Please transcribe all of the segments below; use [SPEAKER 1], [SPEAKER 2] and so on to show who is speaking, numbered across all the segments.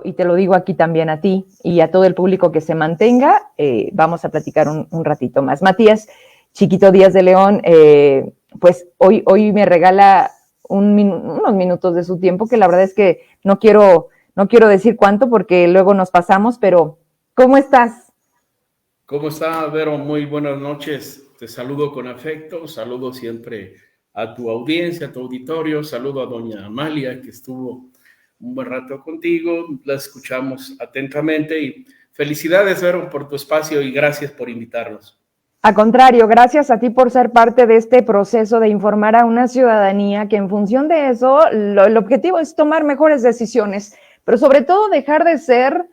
[SPEAKER 1] y te lo digo aquí también a ti y a todo el público que se mantenga, vamos a platicar un ratito más. Matías Chiquito Díaz de León, pues hoy me regala unos minutos de su tiempo, que la verdad es que no quiero decir cuánto porque luego nos pasamos, pero ¿cómo estás?
[SPEAKER 2] ¿Cómo está, Vero? Muy buenas noches. Te saludo con afecto, saludo siempre a tu audiencia, a tu auditorio, saludo a doña Amalia, que estuvo un buen rato contigo, la escuchamos atentamente y felicidades, Vero, por tu espacio y gracias por invitarnos.
[SPEAKER 1] Al contrario, gracias a ti por ser parte de este proceso de informar a una ciudadanía que en función de eso, el objetivo es tomar mejores decisiones, pero sobre todo dejar de ser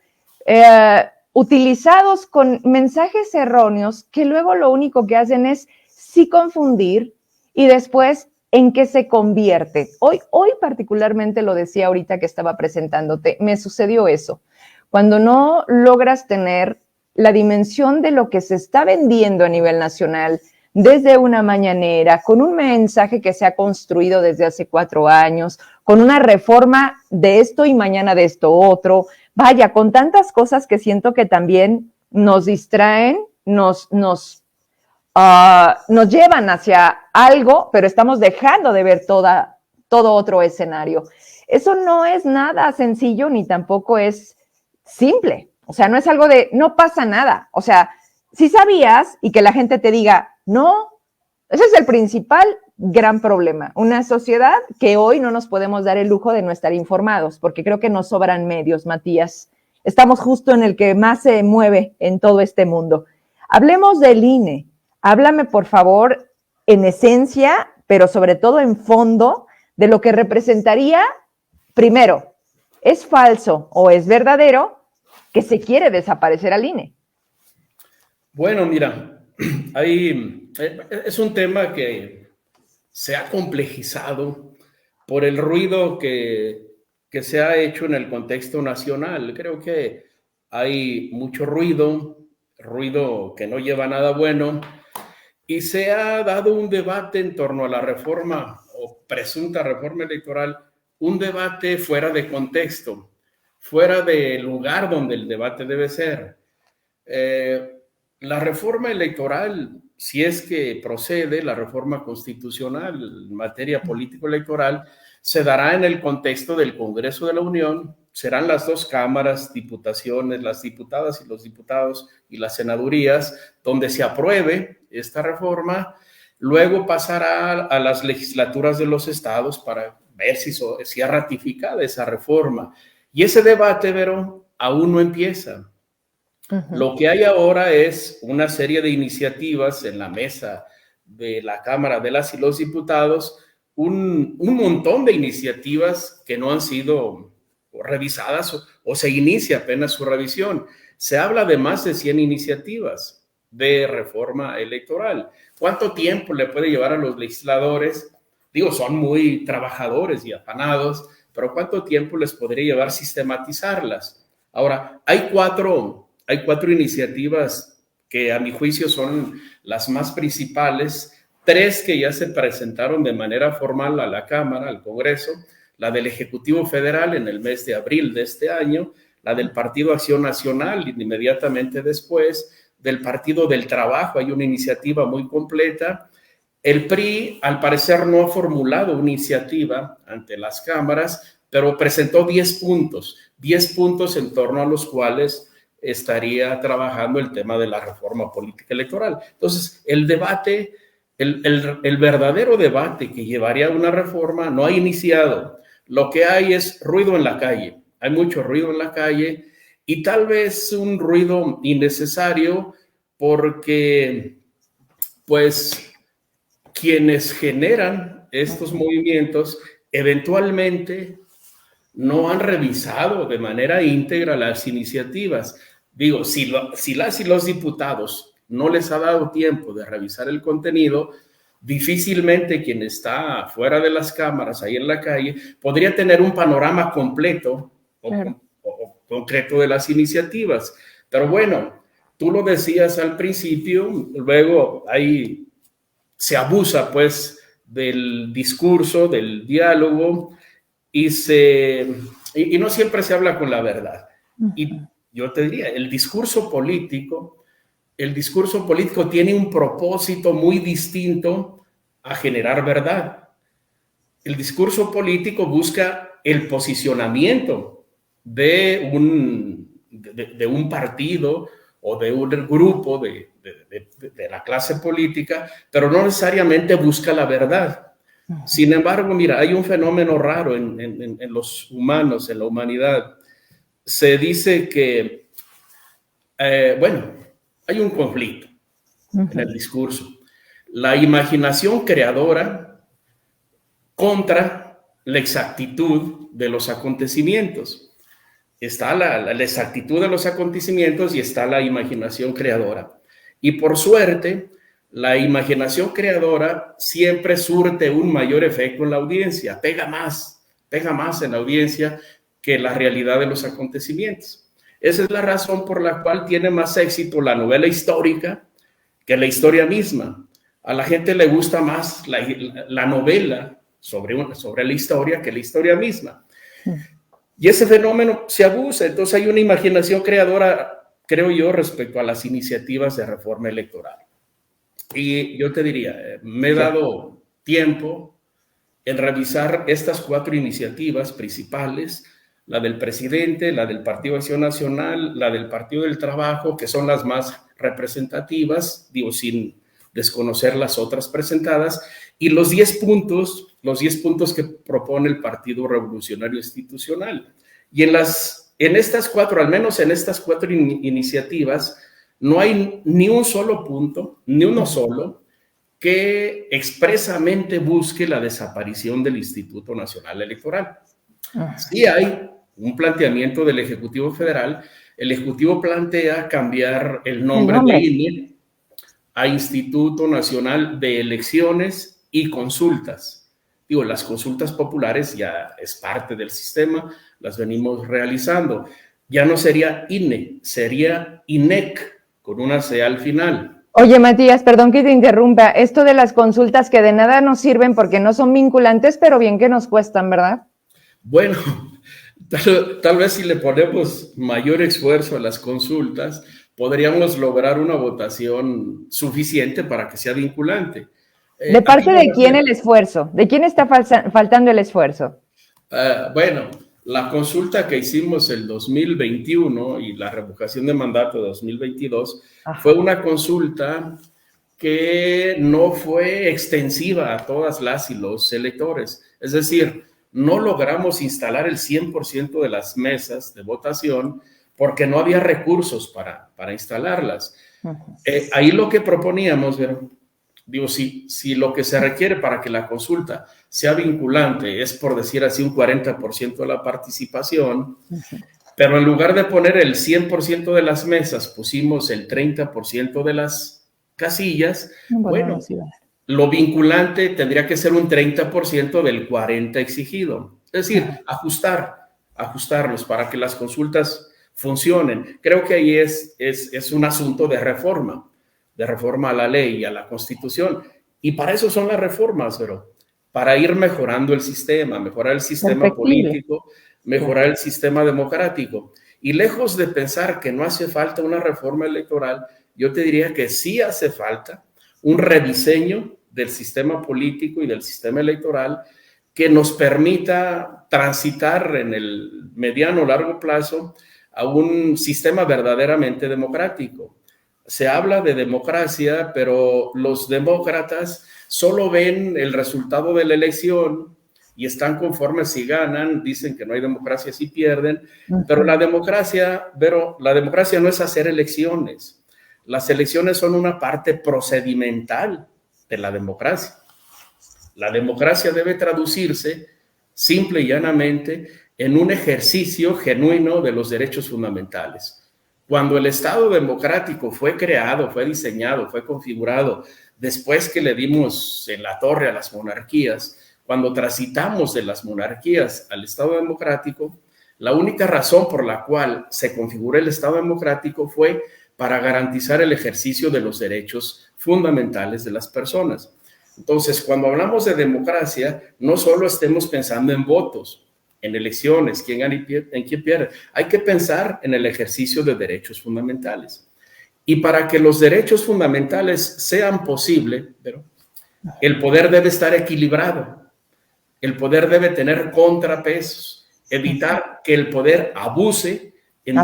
[SPEAKER 1] utilizados con mensajes erróneos que luego lo único que hacen es sí confundir y después en qué se convierte. Hoy particularmente lo decía ahorita que estaba presentándote, me sucedió eso. Cuando no logras tener la dimensión de lo que se está vendiendo a nivel nacional desde una mañanera, con un mensaje que se ha construido desde hace 4 años, con una reforma de esto y mañana de esto otro, vaya, con tantas cosas que siento que también nos distraen, nos llevan hacia algo, pero estamos dejando de ver todo otro escenario. Eso no es nada sencillo ni tampoco es simple. O sea, no es algo de, no pasa nada. O sea, si sabías y que la gente te diga, no, ese es el principal gran problema. Una sociedad que hoy no nos podemos dar el lujo de no estar informados, porque creo que nos sobran medios, Matías. Estamos justo en el que más se mueve en todo este mundo. Hablemos del INE. Háblame, por favor, en esencia, pero sobre todo en fondo, de lo que representaría, primero, ¿es falso o es verdadero que se quiere desaparecer al INE?
[SPEAKER 2] Bueno, mira, es un tema que se ha complejizado por el ruido que se ha hecho en el contexto nacional. Creo que hay mucho ruido que no lleva a nada bueno, y se ha dado un debate en torno a la reforma o presunta reforma electoral, un debate fuera de contexto, fuera del lugar donde el debate debe ser. La reforma electoral, si es que procede, la reforma constitucional en materia político-electoral, se dará en el contexto del Congreso de la Unión. Serán las dos cámaras, diputaciones, las diputadas y los diputados y las senadurías, donde se apruebe esta reforma. Luego pasará a las legislaturas de los estados para ver si es ratificada esa reforma. Y ese debate, Vero, aún no empieza. Lo que hay ahora es una serie de iniciativas en la mesa de la Cámara de las y los Diputados, un montón de iniciativas que no han sido revisadas o se inicia apenas su revisión. Se habla de más de 100 iniciativas de reforma electoral. ¿Cuánto tiempo le puede llevar a los legisladores? Digo, son muy trabajadores y afanados, pero ¿cuánto tiempo les podría llevar sistematizarlas? Ahora, hay cuatro iniciativas que a mi juicio son las más principales, 3 que ya se presentaron de manera formal a la Cámara, al Congreso, la del Ejecutivo Federal en el mes de abril de este año, la del Partido Acción Nacional inmediatamente después, del Partido del Trabajo, hay una iniciativa muy completa. El PRI, al parecer, no ha formulado una iniciativa ante las cámaras, pero presentó 10 puntos en torno a los cuales estaría trabajando el tema de la reforma política electoral. Entonces, el debate, el verdadero debate que llevaría a una reforma no ha iniciado. Lo que hay es ruido en la calle. Hay mucho ruido en la calle y tal vez un ruido innecesario porque, pues, quienes generan estos movimientos eventualmente no han revisado de manera íntegra las iniciativas. Digo, si las y los diputados no les ha dado tiempo de revisar el contenido, difícilmente quien está fuera de las cámaras, ahí en la calle, podría tener un panorama completo o concreto de las iniciativas. Pero bueno, tú lo decías al principio, luego ahí se abusa pues del discurso, del diálogo, y se y no siempre se habla con la verdad. Y yo te diría, el discurso político tiene un propósito muy distinto a generar verdad. El discurso político busca el posicionamiento de un partido o de un grupo de la clase política, pero no necesariamente busca la verdad. Sin embargo, mira, hay un fenómeno raro en los humanos, en la humanidad. Se dice que, bueno, hay un conflicto en el discurso. La imaginación creadora contra la exactitud de los acontecimientos. Está la exactitud de los acontecimientos y está la imaginación creadora. Y por suerte, la imaginación creadora siempre surte un mayor efecto en la audiencia, pega más en la audiencia que la realidad de los acontecimientos. Esa es la razón por la cual tiene más éxito la novela histórica que la historia misma. A la gente le gusta más la novela sobre la historia que la historia misma. Y ese fenómeno se abusa. Entonces hay una imaginación creadora, creo yo, respecto a las iniciativas de reforma electoral. Y yo te diría, me he dado tiempo en revisar estas 4 iniciativas principales, la del presidente, la del Partido de Acción Nacional, la del Partido del Trabajo, que son las más representativas, digo, sin desconocer las otras presentadas, y los 10 puntos que propone el Partido Revolucionario Institucional. Y en estas 4, al menos en estas 4 iniciativas, no hay ni un solo punto, ni uno solo, que expresamente busque la desaparición del Instituto Nacional Electoral. Sí hay un planteamiento del Ejecutivo Federal. El Ejecutivo plantea cambiar el nombre de INE a Instituto Nacional de Elecciones y Consultas. Digo, las consultas populares ya es parte del sistema, las venimos realizando. Ya no sería INE, sería INEC, con una C al final.
[SPEAKER 1] Oye, Matías, perdón que te interrumpa. Esto de las consultas que de nada nos sirven porque no son vinculantes, pero bien que nos cuestan, ¿verdad?
[SPEAKER 2] Bueno, tal vez si le ponemos mayor esfuerzo a las consultas, podríamos lograr una votación suficiente para que sea vinculante.
[SPEAKER 1] ¿De parte de quién el esfuerzo? ¿De quién está faltando el esfuerzo?
[SPEAKER 2] Bueno, la consulta que hicimos el 2021 y la revocación de mandato de 2022 fue una consulta que no fue extensiva a todas las y los electores. Es decir, no logramos instalar el 100% de las mesas de votación porque no había recursos para instalarlas. Ahí lo que proponíamos, digo, si lo que se requiere para que la consulta sea vinculante es, por decir así, un 40% de la participación, pero en lugar de poner el 100% de las mesas, pusimos el 30% de las casillas. Bueno, lo vinculante tendría que ser un 30% del 40% exigido. Es decir, ajustarlos para que las consultas funcionen. Creo que ahí es un asunto de reforma a la ley y a la Constitución. Y para eso son las reformas, pero para ir mejorando el sistema, mejorar el sistema político, mejorar el sistema democrático. Y lejos de pensar que no hace falta una reforma electoral, yo te diría que sí hace falta un rediseño del sistema político y del sistema electoral que nos permita transitar en el mediano o largo plazo a un sistema verdaderamente democrático. Se habla de democracia, pero los demócratas solo ven el resultado de la elección y están conformes si ganan, dicen que no hay democracia si pierden, pero la democracia no es hacer elecciones. Las elecciones son una parte procedimental de la democracia. La democracia debe traducirse simple y llanamente en un ejercicio genuino de los derechos fundamentales. Cuando el Estado democrático fue creado, fue diseñado, fue configurado, después que le dimos en la torre a las monarquías, cuando transitamos de las monarquías al Estado democrático, la única razón por la cual se configuró el Estado democrático fue para garantizar el ejercicio de los derechos fundamentales de las personas. Entonces, cuando hablamos de democracia, no solo estemos pensando en votos, en elecciones, quién gana en quién pierde. Hay que pensar en el ejercicio de derechos fundamentales. Y para que los derechos fundamentales sean posibles, el poder debe estar equilibrado. El poder debe tener contrapesos, evitar que el poder abuse en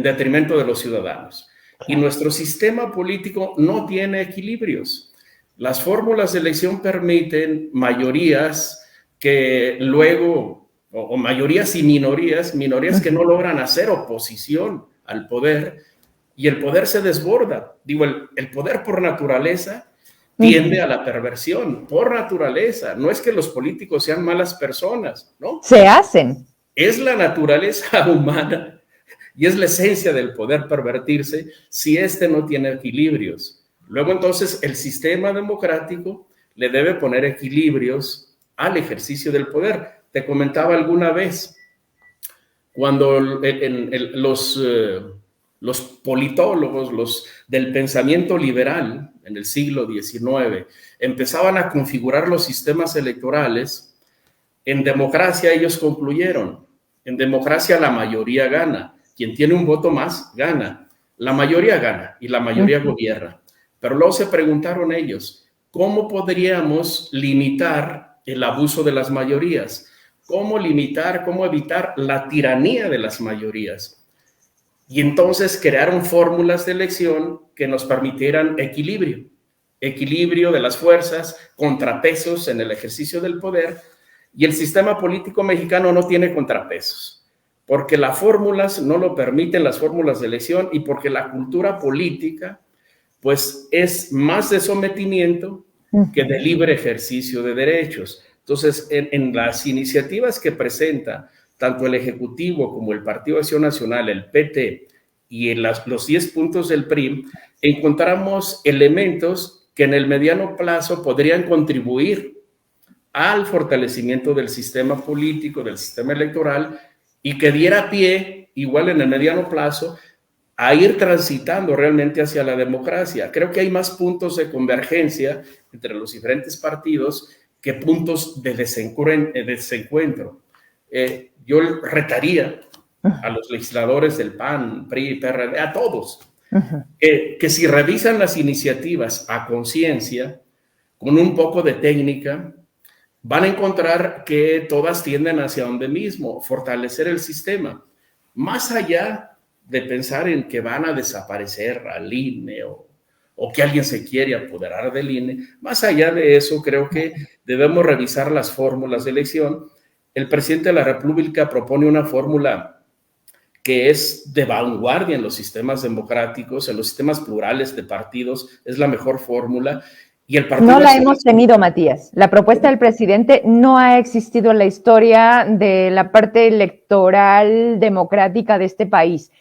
[SPEAKER 2] detrimento de los ciudadanos. Y nuestro sistema político no tiene equilibrios. Las fórmulas de elección permiten mayorías que luego, o mayorías y minorías que no logran hacer oposición al poder, y el poder se desborda. Digo, el poder por naturaleza tiende a la perversión, por naturaleza. No es que los políticos sean malas personas, ¿no?
[SPEAKER 1] Se hacen.
[SPEAKER 2] Es la naturaleza humana y es la esencia del poder pervertirse si éste no tiene equilibrios. Luego, entonces, el sistema democrático le debe poner equilibrios al ejercicio del poder. Te comentaba alguna vez, cuando los politólogos, los del pensamiento liberal en el siglo XIX, empezaban a configurar los sistemas electorales, en democracia ellos concluyeron, en democracia la mayoría gana, quien tiene un voto más gana, la mayoría gana y la mayoría gobierna. Pero luego se preguntaron ellos, ¿cómo podríamos limitar el abuso de las mayorías? ¿Cómo limitar, cómo evitar la tiranía de las mayorías? Y entonces crearon fórmulas de elección que nos permitieran equilibrio de las fuerzas, contrapesos en el ejercicio del poder, y el sistema político mexicano no tiene contrapesos, porque las fórmulas no lo permiten, las fórmulas de elección, y porque la cultura política pues es más de sometimiento que de libre ejercicio de derechos. Entonces, en las iniciativas que presenta tanto el Ejecutivo como el Partido de Acción Nacional, el PT, y en los 10 puntos del PRI, encontramos elementos que en el mediano plazo podrían contribuir al fortalecimiento del sistema político, del sistema electoral, y que diera pie, igual en el mediano plazo, a ir transitando realmente hacia la democracia. Creo que hay más puntos de convergencia entre los diferentes partidos que puntos de desencuentro. Yo retaría a los legisladores del PAN, PRI, PRD, a todos, que si revisan las iniciativas a conciencia, con un poco de técnica, van a encontrar que todas tienden hacia donde mismo, fortalecer el sistema, más allá de pensar en que van a desaparecer al INE o que alguien se quiere apoderar del INE. Más allá de eso, creo que debemos revisar las fórmulas de elección. El presidente de la República propone una fórmula que es de vanguardia en los sistemas democráticos, en los sistemas plurales de partidos, es la mejor fórmula. Y el partido
[SPEAKER 1] no la hemos tenido, Matías. La propuesta del presidente no ha existido en la historia de la parte electoral democrática de este país.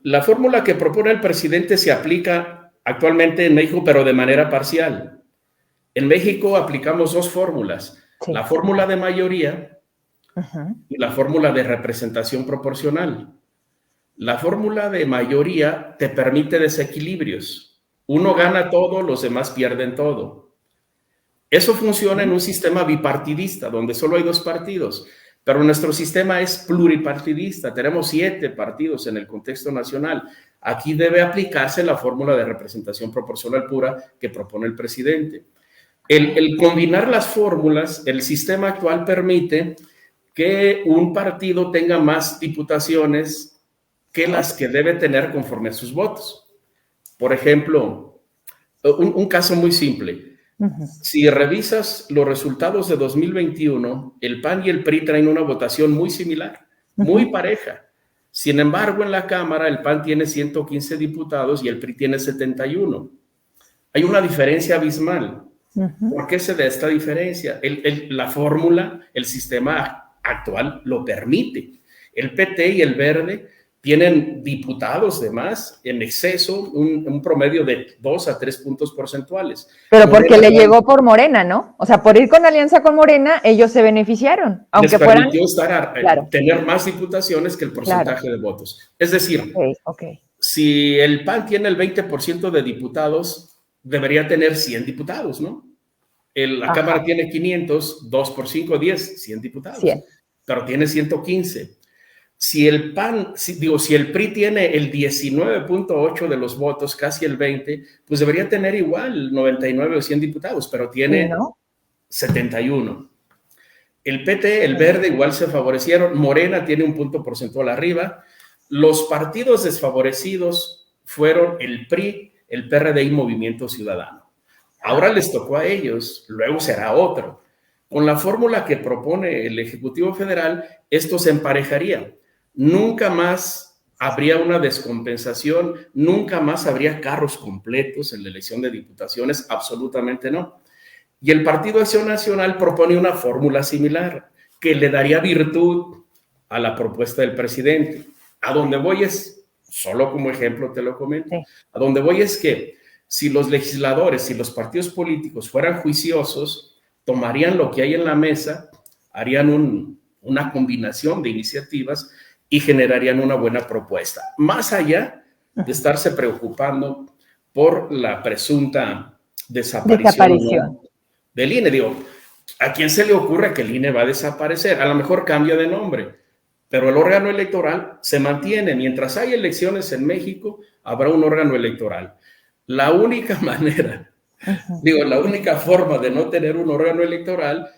[SPEAKER 2] La fórmula que propone el presidente se aplica actualmente en México, pero de manera parcial. En México aplicamos dos fórmulas, sí, la fórmula de mayoría y la fórmula de representación proporcional. La fórmula de mayoría te permite desequilibrios. Uno gana todo, los demás pierden todo. Eso funciona en un sistema bipartidista, donde solo hay dos partidos. Pero nuestro sistema es pluripartidista, tenemos 7 partidos en el contexto nacional. Aquí debe aplicarse la fórmula de representación proporcional pura que propone el presidente. El combinar las fórmulas, el sistema actual permite que un partido tenga más diputaciones que las que debe tener conforme a sus votos. Por ejemplo, un caso muy simple. Si revisas los resultados de 2021, el PAN y el PRI traen una votación muy similar, muy pareja. Sin embargo, en la Cámara el PAN tiene 115 diputados y el PRI tiene 71. Hay una diferencia abismal. ¿Por qué se da esta diferencia? La fórmula, el sistema actual lo permite. El PT y el Verde tienen diputados de más en exceso, un promedio de 2 a 3 puntos porcentuales.
[SPEAKER 1] Pero porque Morena, le llegó por Morena, ¿no? O sea, por ir con alianza con Morena, ellos se beneficiaron. Aunque
[SPEAKER 2] les permitió tener más diputaciones que el porcentaje de votos. Es decir, si el PAN tiene el 20% de diputados, debería tener 100 diputados, ¿no? La Cámara tiene 500, 2 por 5, 10, 100 diputados.
[SPEAKER 1] 100.
[SPEAKER 2] Pero tiene 115. Si el PAN, si el PRI tiene el 19.8 de los votos, casi el 20, pues debería tener igual 99 o 100 diputados, pero tiene 71. El PT, el Verde, igual se favorecieron. Morena tiene un punto porcentual arriba. Los partidos desfavorecidos fueron el PRI, el PRD y Movimiento Ciudadano. Ahora les tocó a ellos, luego será otro. Con la fórmula que propone el Ejecutivo Federal, esto se emparejaría. Nunca más habría una descompensación, nunca más habría carros completos en la elección de diputaciones, absolutamente no. Y el Partido Acción Nacional propone una fórmula similar que le daría virtud a la propuesta del presidente. A donde voy es, solo como ejemplo te lo comento, a donde voy es que si los legisladores, si los partidos políticos fueran juiciosos, tomarían lo que hay en la mesa, harían una combinación de iniciativas y generarían una buena propuesta, más allá de estarse preocupando por la presunta desaparición del INE. Digo, ¿a quién se le ocurre que el INE va a desaparecer? A lo mejor cambia de nombre, pero el órgano electoral se mantiene. Mientras hay elecciones en México, habrá un órgano electoral. La única manera, la única forma de no tener un órgano electoral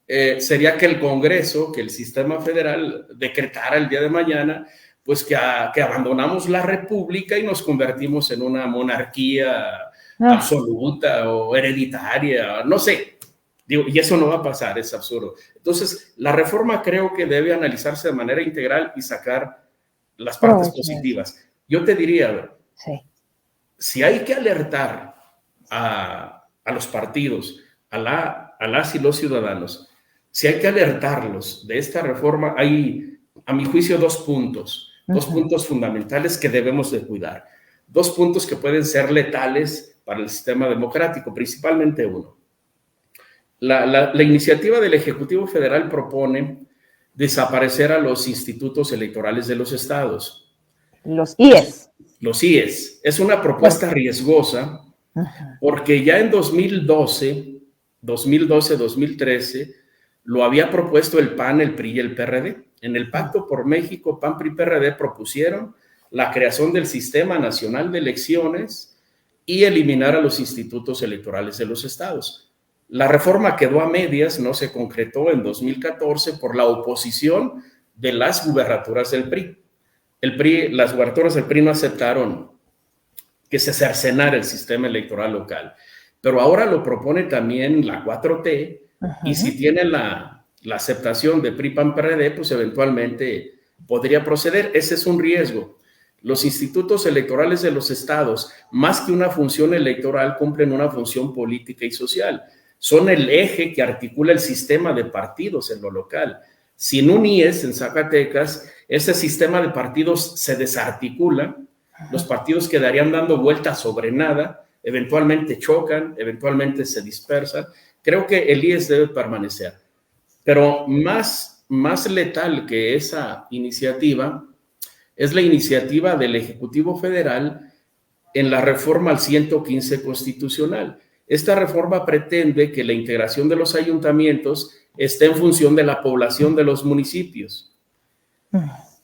[SPEAKER 2] sería que el Congreso, que el sistema federal decretara el día de mañana, pues que abandonamos la república y nos convertimos en una monarquía absoluta o hereditaria, no sé. Y eso no va a pasar, es absurdo. Entonces, la reforma creo que debe analizarse de manera integral y sacar las partes positivas. Yo te diría, si hay que alertar a los partidos, a las y los ciudadanos, si hay que alertarlos de esta reforma, hay, a mi juicio, dos puntos fundamentales que debemos de cuidar. 2 puntos que pueden ser letales para el sistema democrático, principalmente uno. La iniciativa del Ejecutivo Federal propone desaparecer a los institutos electorales de los estados.
[SPEAKER 1] Los IES.
[SPEAKER 2] Los IES. Es una propuesta riesgosa porque ya en 2012-2013 lo había propuesto el PAN, el PRI y el PRD. En el Pacto por México, PAN, PRI y PRD propusieron la creación del Sistema Nacional de Elecciones y eliminar a los institutos electorales de los estados. La reforma quedó a medias, no se concretó en 2014 por la oposición de las gubernaturas del PRI. Las gubernaturas del PRI no aceptaron que se cercenara el sistema electoral local, pero ahora lo propone también la 4T, y si tiene la aceptación de PRI, PAN, PRD, pues eventualmente podría proceder. Ese es un riesgo. Los institutos electorales de los estados, más que una función electoral, cumplen una función política y social. Son el eje que articula el sistema de partidos en lo local. Sin un IES en Zacatecas, ese sistema de partidos se desarticula, los partidos quedarían dando vueltas sobre nada, eventualmente chocan, eventualmente se dispersan. Creo que el IES debe permanecer. Pero más letal que esa iniciativa es la iniciativa del Ejecutivo Federal en la reforma al 115 constitucional. Esta reforma pretende que la integración de los ayuntamientos esté en función de la población de los municipios.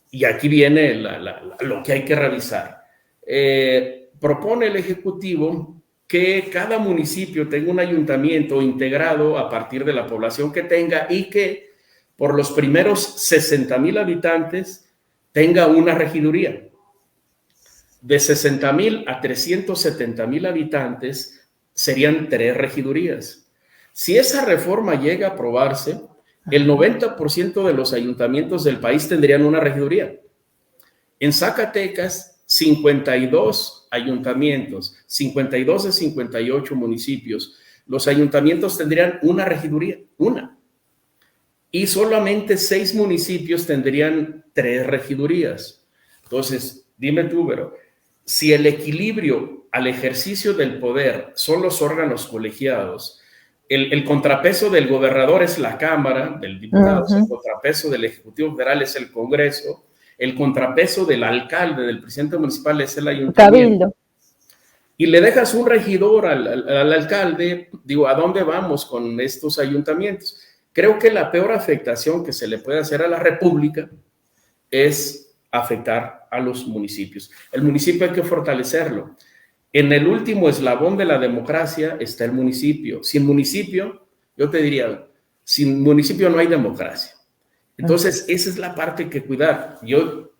[SPEAKER 2] Y aquí viene lo que hay que revisar. Propone el Ejecutivo que cada municipio tenga un ayuntamiento integrado a partir de la población que tenga y que por los primeros 60,000 habitantes tenga una regiduría. De 60,000 a 370,000 habitantes serían 3 regidurías. Si esa reforma llega a aprobarse, el 90% de los ayuntamientos del país tendrían una regiduría. En Zacatecas, 52 ayuntamientos, 52 de 58 municipios, los ayuntamientos tendrían una regiduría, una. Y solamente 6 municipios tendrían 3 regidurías. Entonces, dime tú, pero si el equilibrio al ejercicio del poder son los órganos colegiados, el contrapeso del gobernador es la Cámara de Diputados, el contrapeso del Ejecutivo Federal es el Congreso, el contrapeso del alcalde, del presidente municipal es el ayuntamiento.
[SPEAKER 1] Cabildo.
[SPEAKER 2] y le dejas un regidor al alcalde, digo, ¿a dónde vamos con estos ayuntamientos? Creo que la peor afectación que se le puede hacer a la República es afectar a los municipios. El municipio hay que fortalecerlo. En el último eslabón de la democracia está el municipio. Sin municipio, yo te diría, sin municipio no hay democracia. Entonces, esa es la parte que cuidar. Yo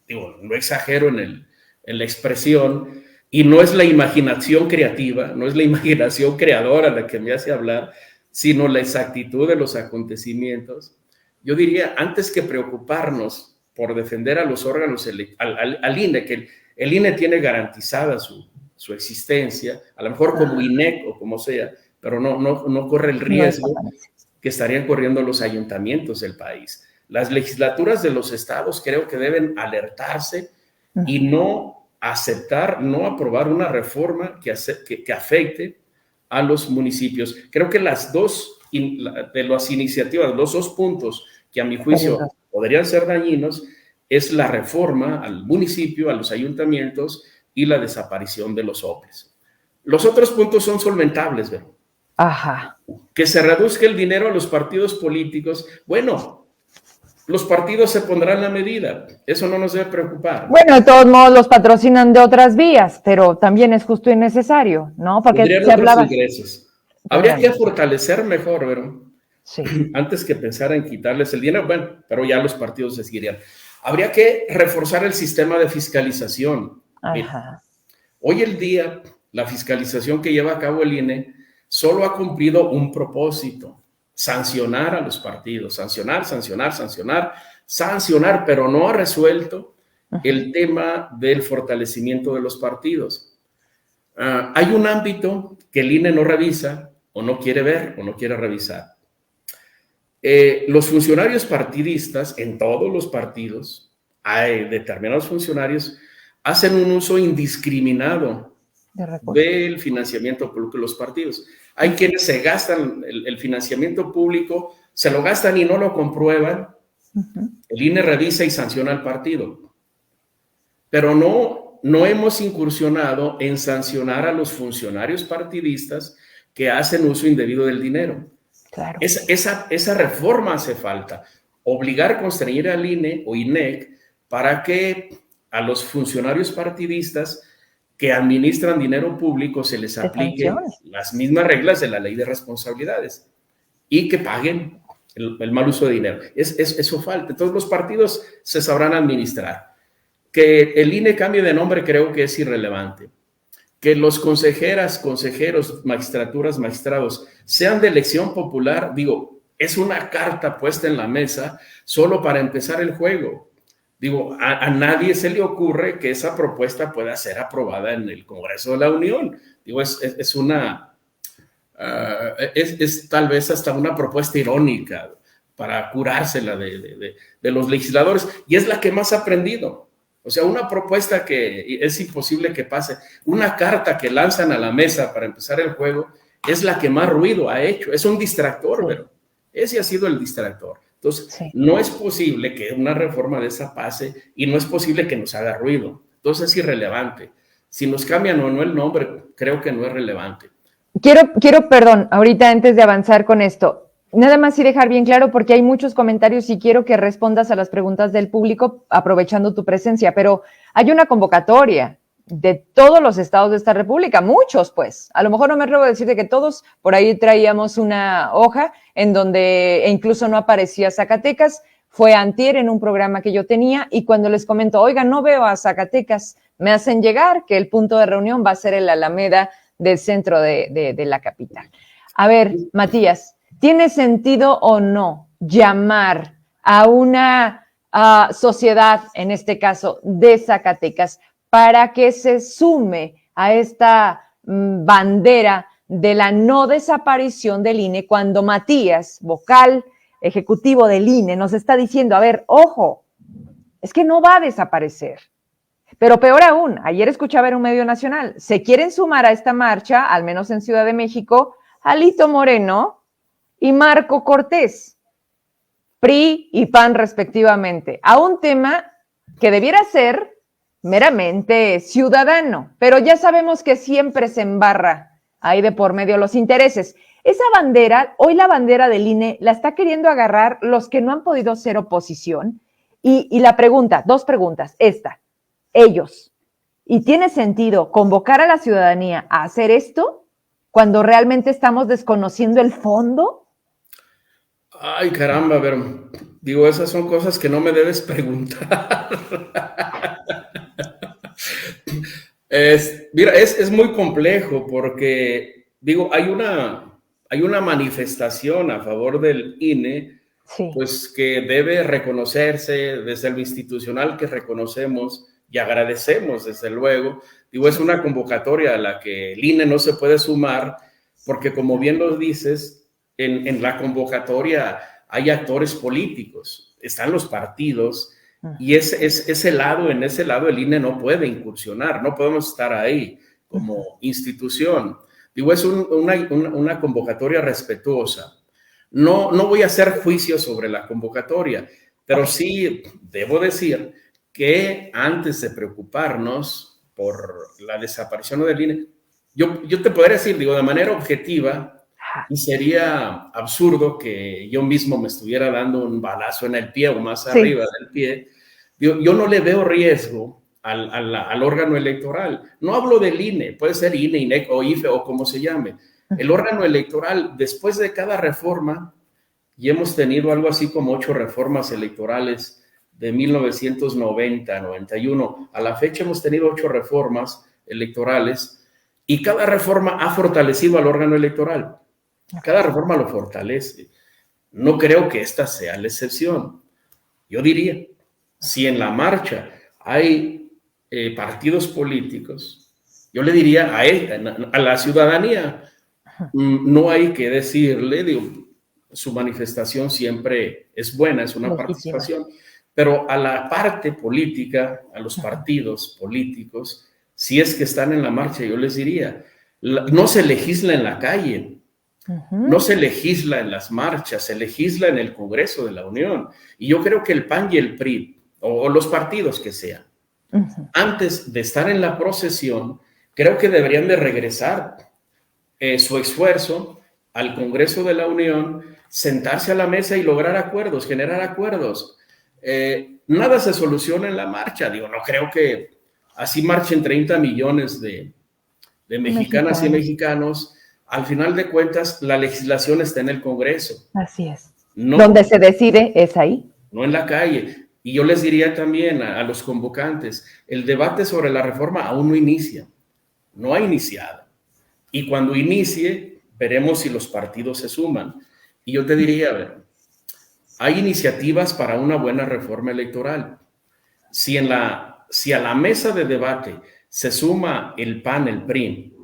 [SPEAKER 2] digo, no exagero en la expresión, y no es la imaginación creativa, no es la imaginación creadora la que me hace hablar, sino la exactitud de los acontecimientos. Yo diría, antes que preocuparnos por defender a los órganos, al INE, que el INE tiene garantizada su existencia, a lo mejor como INEC o como sea, pero no corre el riesgo que estarían corriendo los ayuntamientos del país. Las legislaturas de los estados creo que deben alertarse y no aceptar, no aprobar una reforma que afecte a los municipios. Creo que las dos de las iniciativas, los dos puntos que a mi juicio podrían ser dañinos es la reforma al municipio, a los ayuntamientos y la desaparición de los OPLES. Los otros puntos son solventables, ¿verdad?
[SPEAKER 1] Ajá.
[SPEAKER 2] Que se reduzca el dinero a los partidos políticos. Bueno, los partidos se pondrán la medida. Eso no nos debe preocupar.
[SPEAKER 1] Bueno, de todos modos los patrocinan de otras vías, pero también es justo y necesario, ¿no? Porque se hablaba...
[SPEAKER 2] ingresos. Habría que fortalecer mejor, ¿verdad?
[SPEAKER 1] Sí.
[SPEAKER 2] Antes que pensar en quitarles el dinero, bueno, pero ya los partidos decidirían. Habría que reforzar el sistema de fiscalización.
[SPEAKER 1] Ajá.
[SPEAKER 2] Hoy el día, la fiscalización que lleva a cabo el INE solo ha cumplido un propósito: sancionar a los partidos, sancionar, pero no ha resuelto el tema del fortalecimiento de los partidos. Hay un ámbito que el INE no revisa, o no quiere ver, o no quiere revisar. Los funcionarios partidistas, en todos los partidos, hay determinados funcionarios, hacen un uso indiscriminado del financiamiento público de los partidos. Hay quienes se gastan el financiamiento público, se lo gastan y no lo comprueban. El INE revisa y sanciona al partido. Pero no hemos incursionado en sancionar a los funcionarios partidistas que hacen uso indebido del dinero.
[SPEAKER 1] Claro.
[SPEAKER 2] Esa reforma hace falta. Obligar, constreñir al INE o INEC para que a los funcionarios partidistas que administran dinero público se les apliquen las mismas reglas de la ley de responsabilidades y que paguen el mal uso de dinero. Eso falta. Entonces los partidos se sabrán administrar. Que el INE cambie de nombre creo que es irrelevante. Que los consejeros, magistrados sean de elección popular, digo, es una carta puesta en la mesa solo para empezar el juego. Digo, a nadie se le ocurre que esa propuesta pueda ser aprobada en el Congreso de la Unión. Digo, es tal vez hasta una propuesta irónica para curársela de los legisladores, y es la que más ha aprendido. O sea, una propuesta que es imposible que pase, una carta que lanzan a la mesa para empezar el juego, es la que más ruido ha hecho. Es un distractor, pero ese ha sido el distractor. Entonces, no es posible que una reforma de esa pase y no es posible que nos haga ruido. Entonces, es irrelevante. Si nos cambian o no el nombre, creo que no es relevante.
[SPEAKER 1] Quiero, perdón, ahorita antes de avanzar con esto, nada más y dejar bien claro, porque hay muchos comentarios y quiero que respondas a las preguntas del público aprovechando tu presencia, pero hay una convocatoria de todos los estados de esta república, muchos pues, a lo mejor no me atrevo a decir de que todos, por ahí traíamos una hoja en donde incluso no aparecía Zacatecas, fue antier en un programa que yo tenía y cuando les comento, oigan, no veo a Zacatecas, me hacen llegar que el punto de reunión va a ser el Alameda del centro de la capital. A ver, Matías, ¿tiene sentido o no llamar a una sociedad, en este caso de Zacatecas, para que se sume a esta bandera de la no desaparición del INE cuando Matías, vocal ejecutivo del INE, nos está diciendo, a ver, ojo, es que no va a desaparecer? Pero peor aún, ayer escuchaba en un medio nacional, se quieren sumar a esta marcha, al menos en Ciudad de México, Alito Moreno y Marco Cortés, PRI y PAN respectivamente, a un tema que debiera ser meramente ciudadano, pero ya sabemos que siempre se embarra ahí de por medio los intereses. Esa bandera, hoy la bandera del INE, la está queriendo agarrar los que no han podido ser oposición. Y la pregunta, dos preguntas, ellos, ¿y tiene sentido convocar a la ciudadanía a hacer esto cuando realmente estamos desconociendo el fondo?
[SPEAKER 2] Ay, caramba, pero digo, esas son cosas que no me debes preguntar. Mira, es muy complejo porque, digo, hay una manifestación a favor del INE,
[SPEAKER 1] Sí.
[SPEAKER 2] pues que debe reconocerse desde lo institucional que reconocemos y agradecemos, desde luego. Digo, es una convocatoria a la que el INE no se puede sumar porque, como bien lo dices, en la convocatoria hay actores políticos, están los partidos, y en ese lado el INE no puede incursionar, no podemos estar ahí como institución. Digo, es una convocatoria respetuosa. No voy a hacer juicio sobre la convocatoria, pero sí debo decir que antes de preocuparnos por la desaparición del INE, yo te podría decir, digo, de manera objetiva, y sería absurdo que yo mismo me estuviera dando un balazo en el pie o más arriba del pie. Yo no le veo riesgo al órgano electoral. No hablo del INE, puede ser INE, INEC o IFE o como se llame. El órgano electoral, después de cada reforma, y hemos tenido algo así como 8 reformas electorales de 1990, 91. A la fecha hemos tenido 8 reformas electorales y cada reforma ha fortalecido al órgano electoral. Cada reforma lo fortalece. No creo que esta sea la excepción. Yo diría, si en la marcha hay partidos políticos, yo le diría a la ciudadanía, no hay que decirle, digo, su manifestación siempre es buena, es una participación, pero a la parte política, a los partidos políticos, si es que están en la marcha, yo les diría, no se legisla en la calle, no se legisla en las marchas, se legisla en el Congreso de la Unión. Y yo creo que el PAN y el PRI, o los partidos que sean, antes de estar en la procesión, creo que deberían de regresar su esfuerzo al Congreso de la Unión, sentarse a la mesa y lograr acuerdos, generar acuerdos. Nada se soluciona en la marcha. Digo, no creo que así marchen 30 millones de mexicanas y mexicanos. Al final de cuentas, la legislación está en el Congreso.
[SPEAKER 1] Así es. No, donde se decide es ahí.
[SPEAKER 2] No en la calle. Y yo les diría también a los convocantes, el debate sobre la reforma aún no inicia. No ha iniciado. Y cuando inicie, veremos si los partidos se suman. Y yo te diría, a ver, hay iniciativas para una buena reforma electoral. Si a la mesa de debate se suma el PAN, el PRI,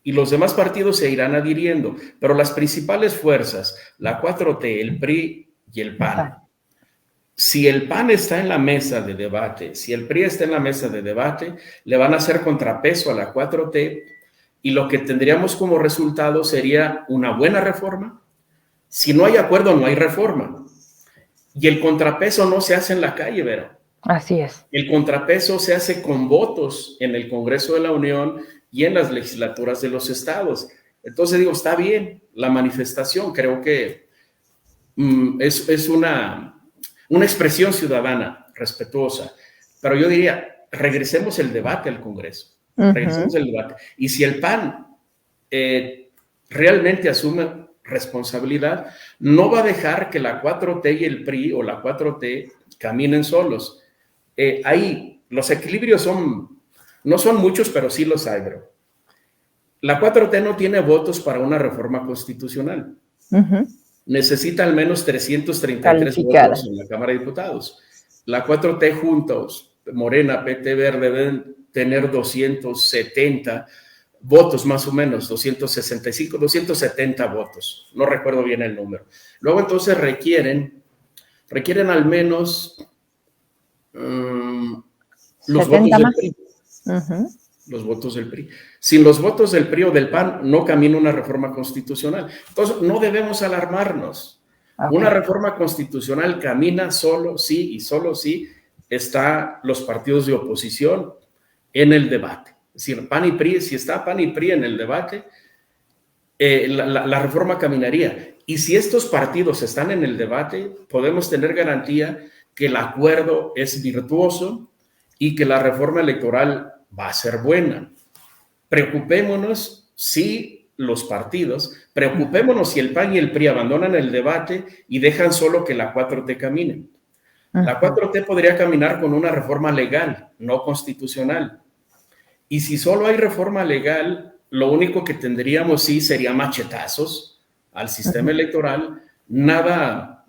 [SPEAKER 2] y los demás partidos se irán adhiriendo, pero las principales fuerzas, la 4T, el PRI y el PAN, si el PAN está en la mesa de debate, si el PRI está en la mesa de debate, le van a hacer contrapeso a la 4T y lo que tendríamos como resultado sería una buena reforma. Si no hay acuerdo, no hay reforma. Y el contrapeso no se hace en la calle, Vero.
[SPEAKER 1] Así es.
[SPEAKER 2] El contrapeso se hace con votos en el Congreso de la Unión y en las legislaturas de los estados. Entonces digo, está bien la manifestación, creo que es una expresión ciudadana respetuosa, pero yo diría, regresemos el debate al Congreso, regresemos el debate. Y si el PAN realmente asume responsabilidad, no va a dejar que la 4T y el PRI o la 4T caminen solos. Ahí los equilibrios no son muchos, pero sí los hay, bro. La 4T no tiene votos para una reforma constitucional. Necesita al menos 333 votos en la Cámara de Diputados. La 4T juntos, Morena, PT Verde, deben tener 270 votos más o menos, 265, 270 votos. No recuerdo bien el número. Luego entonces requieren al menos los votos del PRI. Los votos del PRI. Sin los votos del PRI o del PAN no camina una reforma constitucional. Entonces no debemos alarmarnos. Una reforma constitucional camina solo sí y solo sí están los partidos de oposición en el debate. Es decir, PAN y PRI, si está PAN y PRI en el debate, la reforma caminaría. Y si estos partidos están en el debate, podemos tener garantía que el acuerdo es virtuoso y que la reforma electoral va a ser buena. Preocupémonos si los partidos, preocupémonos si el PAN y el PRI abandonan el debate y dejan solo que la 4T camine. La 4T podría caminar con una reforma legal, no constitucional. Y si solo hay reforma legal, lo único que tendríamos sí sería machetazos al sistema electoral, nada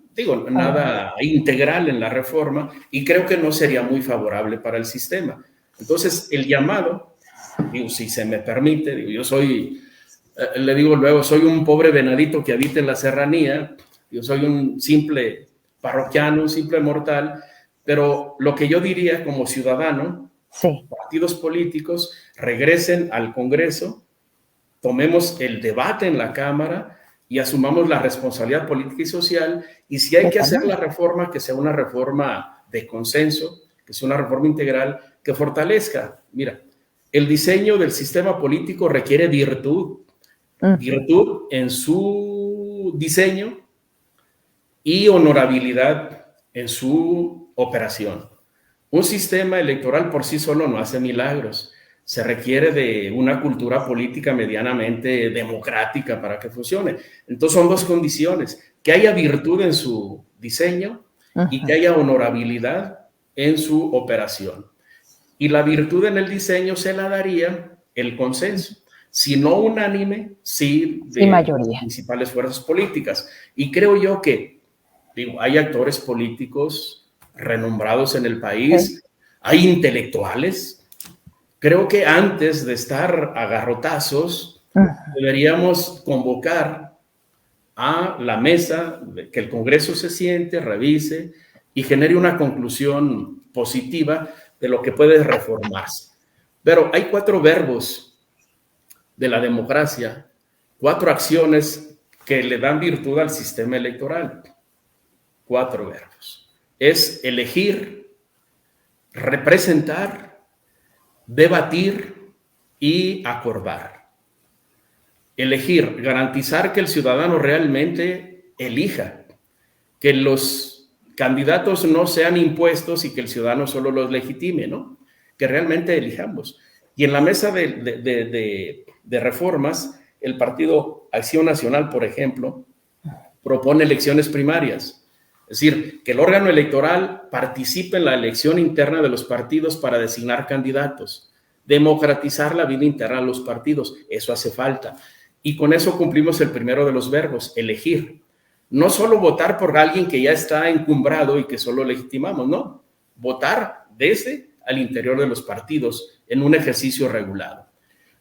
[SPEAKER 2] integral en la reforma, y creo que no sería muy favorable para el sistema. Entonces, el llamado, si se me permite, yo soy, le digo luego, soy un pobre venadito que habita en la serranía, yo soy un simple parroquiano, un simple mortal, pero lo que yo diría como ciudadano, sí, partidos políticos regresen al Congreso, tomemos el debate en la Cámara y asumamos la responsabilidad política y social, y si hay que hacer la reforma, que sea una reforma de consenso, que sea una reforma integral, que fortalezca. Mira, el diseño del sistema político requiere virtud en su diseño y honorabilidad en su operación. Un sistema electoral por sí solo no hace milagros. Se requiere de una cultura política medianamente democrática para que funcione. Entonces son dos condiciones: que haya virtud en su diseño y que haya honorabilidad en su operación. Y la virtud en el diseño se la daría el consenso, si no unánime, sí de mayoría, principales fuerzas políticas. Y creo yo que hay actores políticos renombrados en el país, hay intelectuales. Creo que antes de estar a garrotazos, deberíamos convocar a la mesa, que el Congreso se siente, revise y genere una conclusión positiva de lo que puede reformarse. Pero hay 4 verbos de la democracia, 4 acciones que le dan virtud al sistema electoral. 4 verbos. Es elegir, representar, debatir y acordar. Elegir, garantizar que el ciudadano realmente elija, que los candidatos no sean impuestos y que el ciudadano solo los legitime, ¿no? Que realmente elijamos. Y en la mesa de reformas, el Partido Acción Nacional, por ejemplo, propone elecciones primarias. Es decir, que el órgano electoral participe en la elección interna de los partidos para designar candidatos, democratizar la vida interna de los partidos. Eso hace falta. Y con eso cumplimos el primero de los verbos, elegir. No solo votar por alguien que ya está encumbrado y que solo legitimamos, no. Votar desde al interior de los partidos en un ejercicio regulado.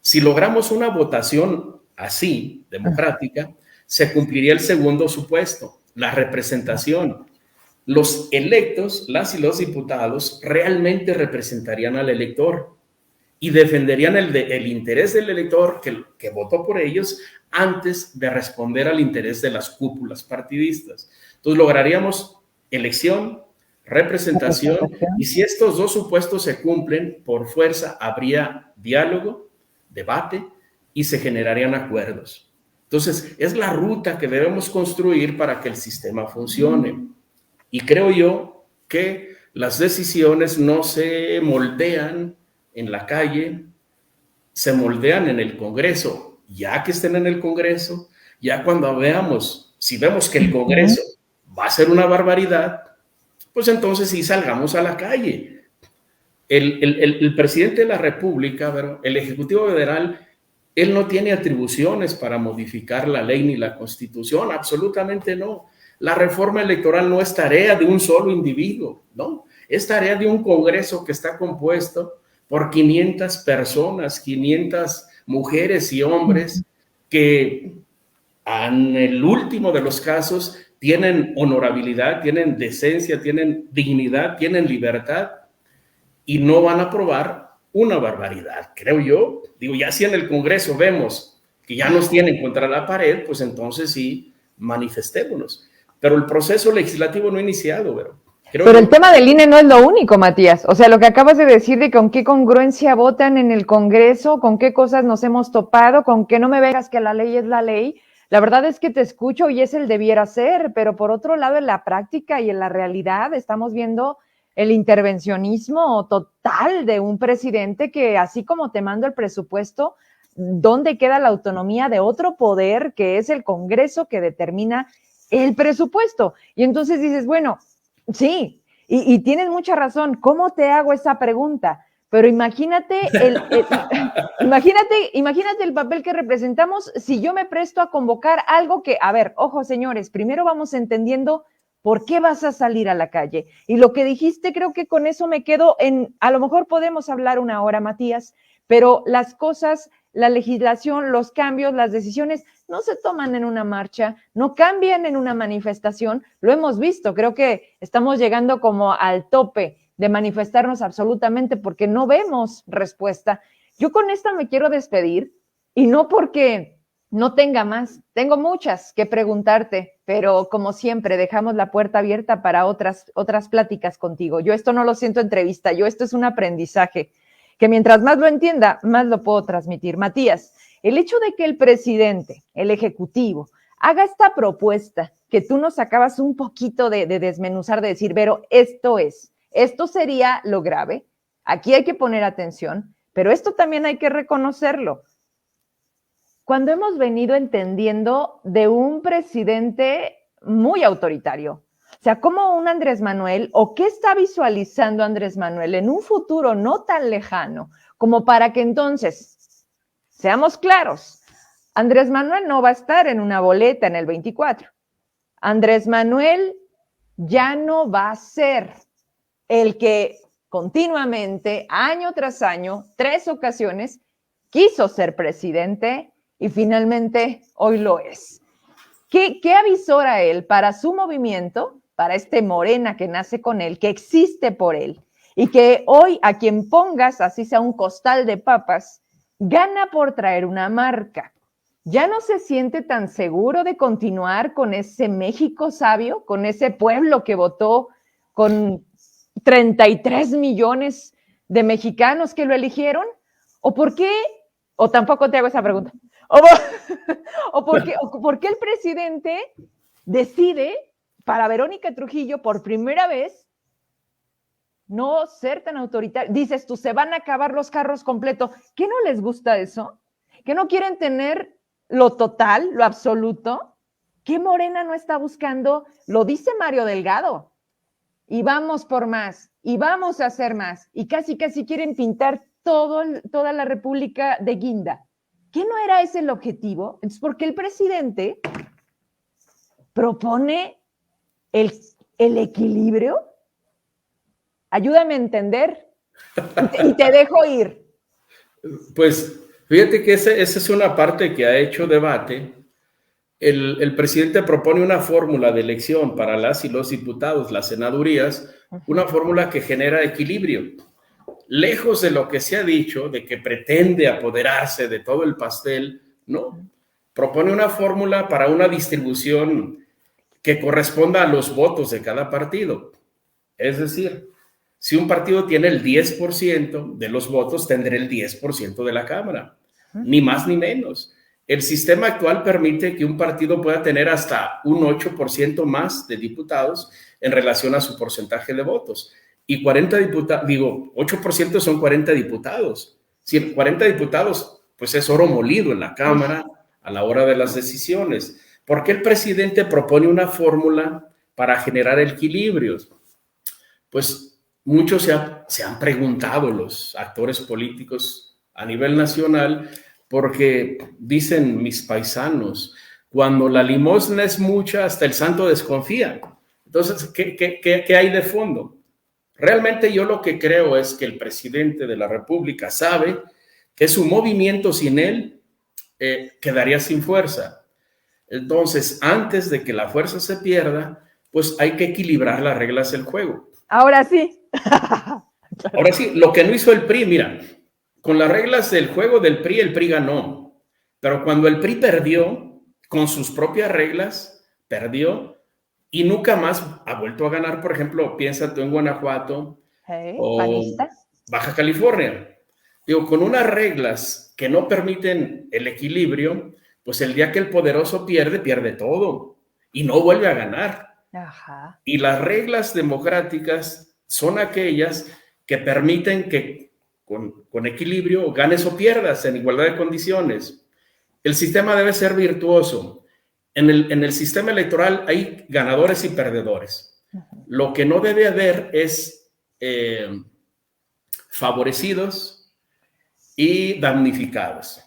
[SPEAKER 2] Si logramos una votación así, democrática, se cumpliría el segundo supuesto, la representación. Los electos, las y los diputados, realmente representarían al elector y defenderían el interés del elector que votó por ellos antes de responder al interés de las cúpulas partidistas. Entonces lograríamos elección, representación, y si estos 2 supuestos se cumplen, por fuerza habría diálogo, debate y se generarían acuerdos. Entonces, es la ruta que debemos construir para que el sistema funcione. Y creo yo que las decisiones no se moldean en la calle, se moldean en el Congreso. Ya que estén en el Congreso, ya cuando veamos, si vemos que el Congreso va a ser una barbaridad, pues entonces sí salgamos a la calle. El presidente de la República, el Ejecutivo Federal, él no tiene atribuciones para modificar la ley ni la Constitución, absolutamente no. La reforma electoral no es tarea de un solo individuo, ¿no? Es tarea de un Congreso que está compuesto por 500 personas, 500 mujeres y hombres que en el último de los casos tienen honorabilidad, tienen decencia, tienen dignidad, tienen libertad y no van a aprobar una barbaridad, creo yo. Digo, ya si en el Congreso vemos que ya nos tienen contra la pared, pues entonces sí, manifestémonos. Pero el proceso legislativo no ha iniciado, ¿verdad? Creo
[SPEAKER 1] Pero
[SPEAKER 2] yo.
[SPEAKER 1] el tema del INE no es lo único, Matías. O sea, lo que acabas de decir de con qué congruencia votan en el Congreso, con qué cosas nos hemos topado, con que no me veas que la ley es la ley. La verdad es que te escucho y es el debiera ser, pero por otro lado, en la práctica y en la realidad estamos viendo el intervencionismo total de un presidente que, así como te mando el presupuesto, ¿dónde queda la autonomía de otro poder que es el Congreso que determina el presupuesto? Y entonces dices, bueno, sí, y tienes mucha razón. ¿Cómo te hago esa pregunta? Pero imagínate imagínate el papel que representamos si yo me presto a convocar algo que, a ver, ojo, señores, primero vamos entendiendo por qué vas a salir a la calle. Y lo que dijiste, creo que con eso me quedo a lo mejor podemos hablar una hora, Matías, pero las cosas, la legislación, los cambios, las decisiones no se toman en una marcha, no cambian en una manifestación, lo hemos visto, creo que estamos llegando como al tope de manifestarnos absolutamente porque no vemos respuesta. Yo con esta me quiero despedir y no porque no tenga más, tengo muchas que preguntarte, pero como siempre dejamos la puerta abierta para otras pláticas contigo. Yo esto no lo siento entrevista, yo esto es un aprendizaje que mientras más lo entienda, más lo puedo transmitir. Matías, el hecho de que el presidente, el ejecutivo, haga esta propuesta que tú nos acabas un poquito de desmenuzar, de decir, pero esto sería lo grave, aquí hay que poner atención, pero esto también hay que reconocerlo. Cuando hemos venido entendiendo de un presidente muy autoritario, o sea, ¿cómo un Andrés Manuel o qué está visualizando Andrés Manuel en un futuro no tan lejano como para que entonces, seamos claros, Andrés Manuel no va a estar en una boleta en el 24. Andrés Manuel ya no va a ser el que continuamente, año tras año, 3 ocasiones, quiso ser presidente y finalmente hoy lo es. ¿Qué avisora él para su movimiento, para este Morena que nace con él, que existe por él y que hoy a quien pongas, así sea un costal de papas, gana por traer una marca? ¿Ya no se siente tan seguro de continuar con ese México sabio, con ese pueblo que votó con 33 millones de mexicanos que lo eligieron? ¿O por qué? O tampoco te hago esa pregunta. ¿O por qué el presidente decide para Verónica Trujillo por primera vez no ser tan autoritario? Dices tú, se van a acabar los carros completos. ¿Qué no les gusta eso? ¿Que no quieren tener lo total, lo absoluto? ¿Qué Morena no está buscando? Lo dice Mario Delgado. Y vamos por más, y vamos a hacer más. Y casi quieren pintar toda la República de guinda. ¿Qué no era ese el objetivo? Entonces, ¿por qué el presidente propone el equilibrio? Ayúdame a entender y te dejo ir.
[SPEAKER 2] Pues fíjate que esa es una parte que ha hecho debate. El presidente propone una fórmula de elección para las y los diputados, las senadurías, una fórmula que genera equilibrio. Lejos de lo que se ha dicho, de que pretende apoderarse de todo el pastel, no. Propone una fórmula para una distribución que corresponda a los votos de cada partido. Es decir, si un partido tiene el 10% de los votos, tendrá el 10% de la Cámara, ni más ni menos. El sistema actual permite que un partido pueda tener hasta un 8% más de diputados en relación a su porcentaje de votos. Y 40 diputados, 8% son 40 diputados. Si 40 diputados, pues es oro molido en la Cámara a la hora de las decisiones. ¿Por qué el presidente propone una fórmula para generar equilibrios? Pues muchos se han preguntado, los actores políticos a nivel nacional, porque dicen mis paisanos, cuando la limosna es mucha, hasta el santo desconfía. Entonces, ¿qué hay de fondo? Realmente yo lo que creo es que el presidente de la República sabe que su movimiento sin él quedaría sin fuerza. Entonces, antes de que la fuerza se pierda, pues hay que equilibrar las reglas del juego.
[SPEAKER 1] Ahora sí.
[SPEAKER 2] Ahora sí, lo que no hizo el PRI, mira, con las reglas del juego del PRI, el PRI ganó. Pero cuando el PRI perdió, con sus propias reglas, perdió, y nunca más ha vuelto a ganar. Por ejemplo, piensa tú en Guanajuato o
[SPEAKER 1] Panista.
[SPEAKER 2] Baja California. Digo, con unas reglas que no permiten el equilibrio, pues el día que el poderoso pierde, pierde todo y no vuelve a ganar.
[SPEAKER 1] Ajá.
[SPEAKER 2] Y las reglas democráticas son aquellas que permiten que con equilibrio ganes o pierdas en igualdad de condiciones. El sistema debe ser virtuoso. En el sistema electoral hay ganadores y perdedores. Lo que no debe haber es favorecidos y damnificados.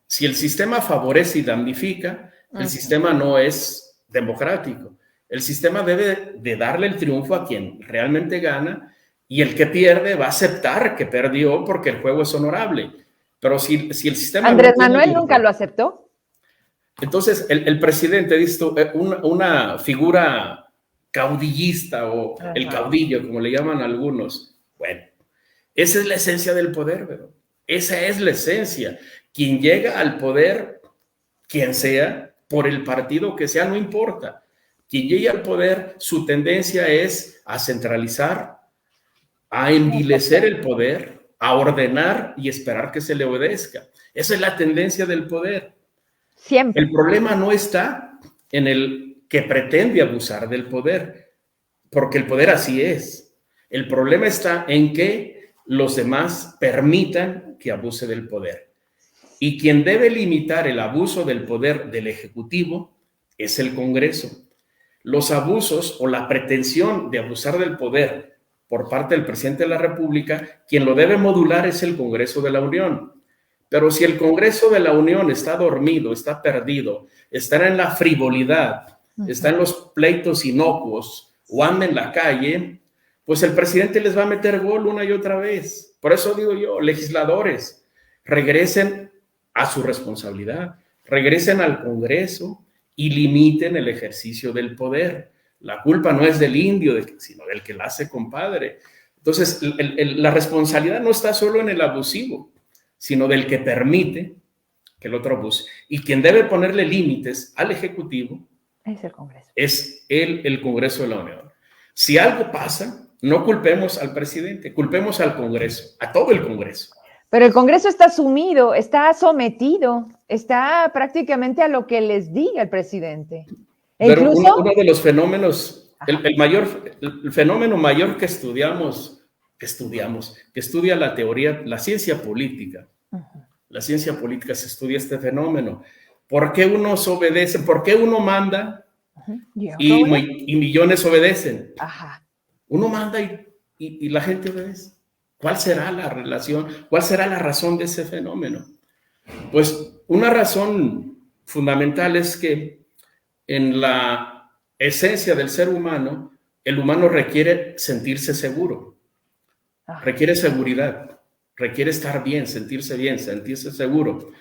[SPEAKER 2] Si el sistema favorece y damnifica, el sistema no es democrático. El sistema debe de darle el triunfo a quien realmente gana, y el que pierde va a aceptar que perdió porque el juego es honorable. Pero si el sistema...
[SPEAKER 1] Andrés Manuel nunca lo aceptó.
[SPEAKER 2] Entonces, el presidente, dice una figura caudillista o el caudillo, como le llaman algunos. Bueno, esa es la esencia del poder, ¿verdad? Esa es la esencia. Quien llega al poder, quien sea, por el partido que sea, no importa. Quien llegue al poder, su tendencia es a centralizar, a envilecer el poder, a ordenar y esperar que se le obedezca. Esa es la tendencia del poder.
[SPEAKER 1] Siempre.
[SPEAKER 2] El problema no está en el que pretende abusar del poder, porque el poder así es. El problema está en que los demás permitan que abuse del poder. Y quien debe limitar el abuso del poder del Ejecutivo es el Congreso. Los abusos o la pretensión de abusar del poder por parte del presidente de la República, quien lo debe modular es el Congreso de la Unión. Pero si el Congreso de la Unión está dormido, está perdido, está en la frivolidad, está en los pleitos inocuos o anda en la calle, pues el presidente les va a meter gol una y otra vez. Por eso digo yo, legisladores, regresen a su responsabilidad, regresen al Congreso y limiten el ejercicio del poder. La culpa no es del indio, sino del que la hace compadre. Entonces, la responsabilidad no está solo en el abusivo, sino del que permite que el otro abuse. Y quien debe ponerle límites al Ejecutivo
[SPEAKER 1] es el Congreso.
[SPEAKER 2] Es el Congreso de la Unión. Si algo pasa, no culpemos al presidente, culpemos al Congreso, a todo el Congreso.
[SPEAKER 1] Pero el Congreso está sumido, está sometido, está prácticamente a lo que les diga el presidente.
[SPEAKER 2] Pero incluso uno de los fenómenos, el fenómeno mayor que estudia la teoría, la ciencia política. La ciencia política se estudia este fenómeno. ¿Por qué unos obedecen? ¿Por qué uno manda y millones obedecen? Uno manda y la gente obedece. ¿Cuál será la relación? ¿Cuál será la razón de ese fenómeno? Pues una razón fundamental es que en la esencia del ser humano, el humano requiere sentirse seguro, requiere seguridad, requiere estar bien, sentirse seguro.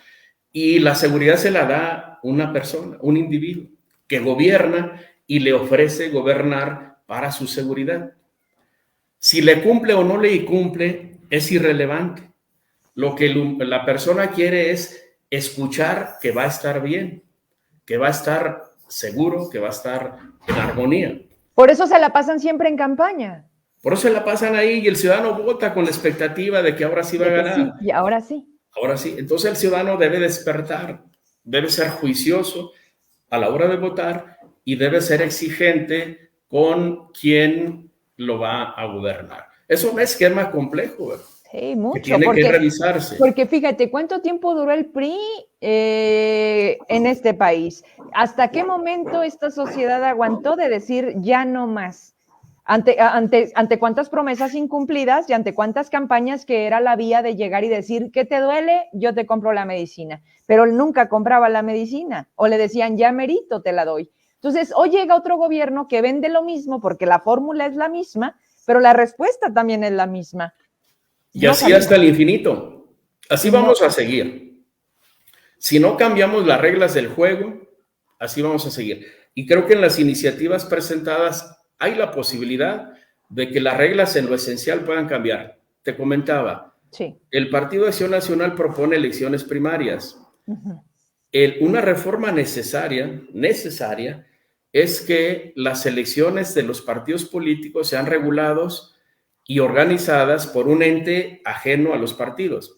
[SPEAKER 2] Y la seguridad se la da una persona, un individuo que gobierna y le ofrece gobernar para su seguridad. Si le cumple o no le cumple es irrelevante. Lo que la persona quiere es escuchar que va a estar bien, que va a estar seguro, que va a estar en armonía.
[SPEAKER 1] Por eso se la pasan siempre en campaña.
[SPEAKER 2] Por eso se la pasan ahí y el ciudadano vota con la expectativa de que ahora sí va a ganar.
[SPEAKER 1] Sí, y ahora sí.
[SPEAKER 2] Ahora sí. Entonces el ciudadano debe despertar, debe ser juicioso a la hora de votar y debe ser exigente con quien lo va a gobernar. Es un esquema complejo, ¿verdad?
[SPEAKER 1] Sí, mucho.
[SPEAKER 2] Que tiene que revisarse.
[SPEAKER 1] Porque fíjate, ¿cuánto tiempo duró el PRI en este país? ¿Hasta qué momento esta sociedad aguantó de decir ya no más? Ante cuántas promesas incumplidas y ante cuántas campañas que era la vía de llegar y decir, ¿qué te duele? Yo te compro la medicina. Pero él nunca compraba la medicina o le decían, ya merito, te la doy. Entonces, hoy llega otro gobierno que vende lo mismo porque la fórmula es la misma, pero la respuesta también es la misma.
[SPEAKER 2] Y así hasta el infinito. Así vamos a seguir. Si no cambiamos las reglas del juego, así vamos a seguir. Y creo que en las iniciativas presentadas hay la posibilidad de que las reglas en lo esencial puedan cambiar. Te comentaba, el Partido de Acción Nacional propone elecciones primarias. Una reforma necesaria es que las elecciones de los partidos políticos sean regulados y organizadas por un ente ajeno a los partidos.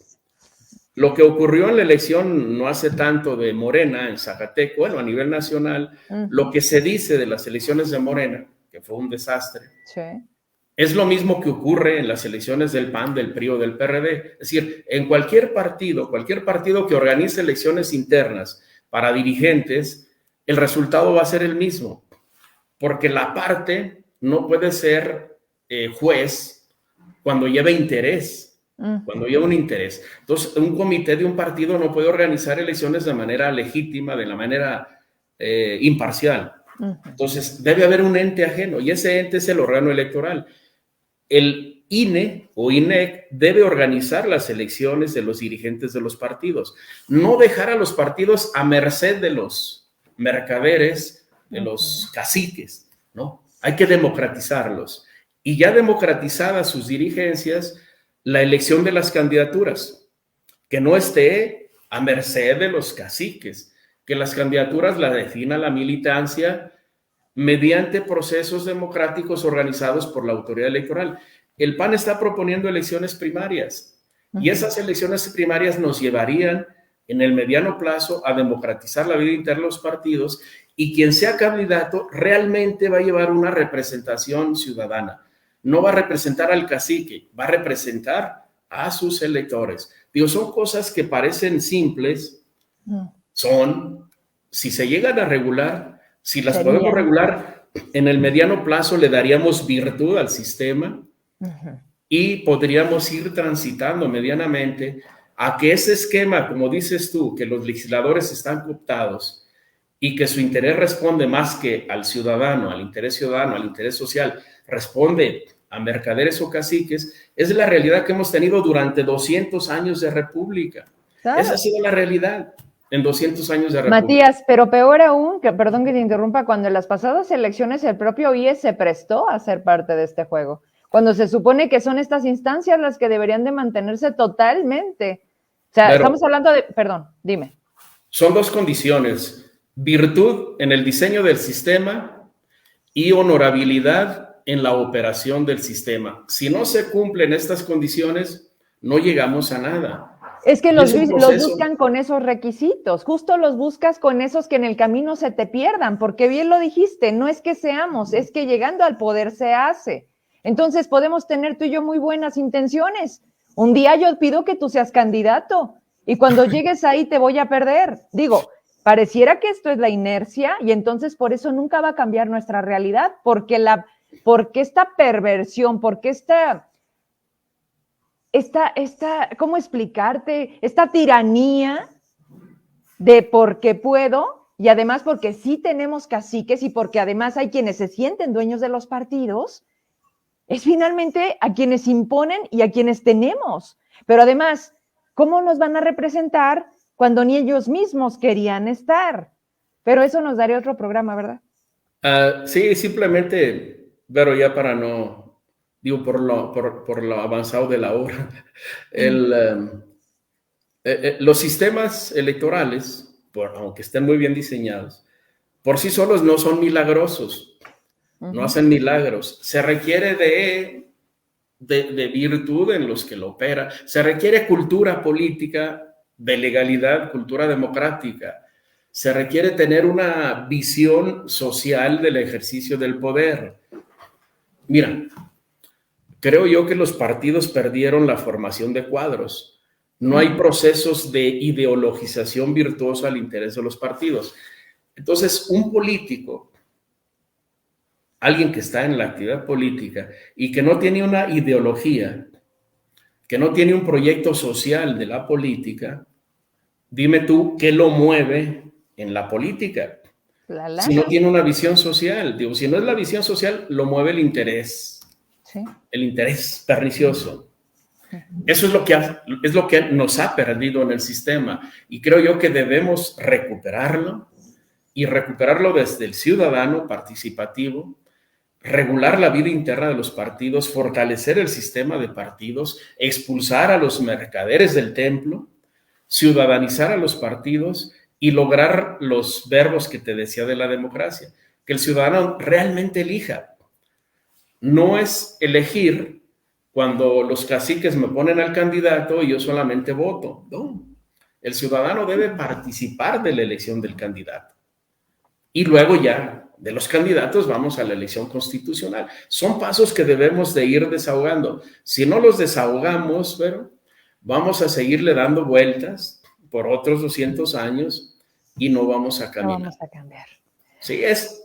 [SPEAKER 2] Lo que ocurrió en la elección no hace tanto de Morena en Zacatecas, bueno, a nivel nacional, lo que se dice de las elecciones de Morena, que fue un desastre,
[SPEAKER 1] sí,
[SPEAKER 2] es lo mismo que ocurre en las elecciones del PAN, del PRI o del PRD. Es decir, en cualquier partido que organice elecciones internas para dirigentes, el resultado va a ser el mismo, porque la parte no puede ser juez cuando lleva interés. Cuando lleva un interés. Entonces, un comité de un partido no puede organizar elecciones de manera legítima, de la manera imparcial. Entonces, debe haber un ente ajeno y ese ente es el órgano electoral. El INE o INEC debe organizar las elecciones de los dirigentes de los partidos, no dejar a los partidos a merced de los mercaderes, de los caciques, ¿no? Hay que democratizarlos. Y ya democratizadas sus dirigencias, la elección de las candidaturas, que no esté a merced de los caciques, que las candidaturas las defina la militancia mediante procesos democráticos organizados por la autoridad electoral. El PAN está proponiendo elecciones primarias y esas elecciones primarias nos llevarían en el mediano plazo a democratizar la vida interna de los partidos y quien sea candidato realmente va a llevar una representación ciudadana. No va a representar al cacique, va a representar a sus electores. Digo, son cosas que parecen simples, si se llegan a regular, si las podemos regular en el mediano plazo, le daríamos virtud al sistema y podríamos ir transitando medianamente a que ese esquema, como dices tú, que los legisladores están cooptados y que su interés responde más que al ciudadano, al interés social, responde a mercaderes o caciques, es la realidad que hemos tenido durante 200 años de república. Claro. Esa ha sido la realidad en 200 años de república.
[SPEAKER 1] Matías, pero peor aún, perdón que te interrumpa, cuando en las pasadas elecciones el propio IE se prestó a ser parte de este juego, cuando se supone que son estas instancias las que deberían de mantenerse totalmente. O sea, pero estamos hablando de, perdón, dime.
[SPEAKER 2] Son dos condiciones, virtud en el diseño del sistema y honorabilidad en la operación del sistema. Si no se cumplen estas condiciones, no llegamos a nada.
[SPEAKER 1] Es que los buscan con esos requisitos, justo los buscas con esos que en el camino se te pierdan, porque bien lo dijiste, no es que seamos, es que llegando al poder se hace. Entonces podemos tener tú y yo muy buenas intenciones. Un día yo pido que tú seas candidato y cuando llegues ahí te voy a perder. Digo, pareciera que esto es la inercia y entonces por eso nunca va a cambiar nuestra realidad, porque esta perversión, porque esta, ¿cómo explicarte? Esta tiranía de porque puedo y además porque sí tenemos caciques y porque además hay quienes se sienten dueños de los partidos, es finalmente a quienes imponen y a quienes tenemos. Pero además, ¿cómo nos van a representar cuando ni ellos mismos querían estar? Pero eso nos daría otro programa, ¿verdad?
[SPEAKER 2] Sí, simplemente, pero ya para no, digo, por lo avanzado de la hora, los sistemas electorales, aunque estén muy bien diseñados, por sí solos no son milagrosos. No hacen milagros. Se requiere de virtud en los que lo opera. Se requiere cultura política, de legalidad, cultura democrática. Se requiere tener una visión social del ejercicio del poder. Mira, creo yo que los partidos perdieron la formación de cuadros. No hay procesos de ideologización virtuosa al interés de los partidos. Entonces, un político, alguien que está en la actividad política y que no tiene una ideología, que no tiene un proyecto social de la política, dime tú qué lo mueve en la política. Si no tiene una visión social, digo, si no es la visión social, lo mueve el interés, ¿sí? El interés pernicioso. Eso es lo que nos ha perdido en el sistema y creo yo que debemos recuperarlo y recuperarlo desde el ciudadano participativo, regular la vida interna de los partidos, fortalecer el sistema de partidos, expulsar a los mercaderes del templo, ciudadanizar a los partidos y lograr los verbos que te decía de la democracia. que el ciudadano realmente elija. No es elegir cuando los caciques me ponen al candidato y yo solamente voto. No, el ciudadano debe participar de la elección del candidato. Y luego ya de los candidatos vamos a la elección constitucional. Son pasos que debemos de ir desahogando. Si no los desahogamos, pero vamos a seguirle dando vueltas por otros 200 años y no vamos a caminar.
[SPEAKER 1] No vamos a cambiar.
[SPEAKER 2] Sí, es